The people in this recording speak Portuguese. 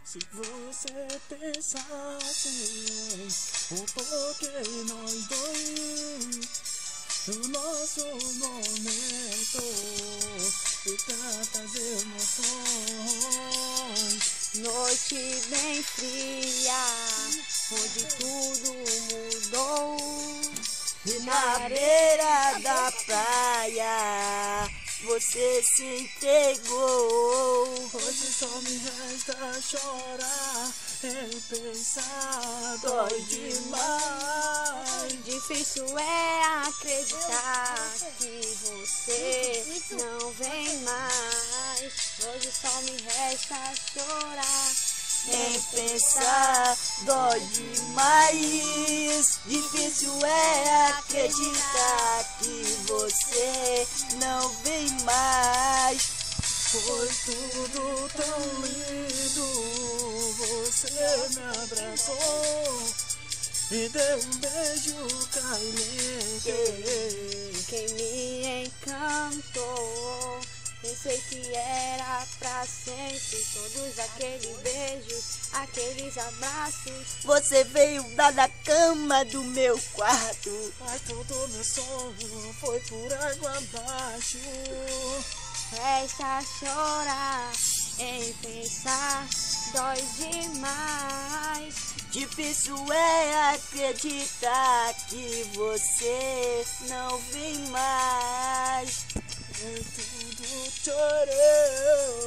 Se você pensasse o porquê nós dois, no nosso momento de tantas emoções, noite bem fria, onde tudo mudou, e na beira da praia você se entregou. Hoje só me resta chorar e pensar, dói demais. Difícil é acreditar que você não vem mais. Hoje só me resta chorar Em pensar, dói demais. Difícil é acreditar que você não vem mais. Foi tudo tão lindo, você me abraçou e deu um beijo caliente. quem me encantou. Pensei que era pra sempre, todos aqueles beijos, aqueles abraços. Você veio da cama do meu quarto, Mas todo meu sonho foi por água abaixo. Resta chorar, em pensar, dói demais. Difícil é acreditar que você não vem mais. Eu tudo chorei.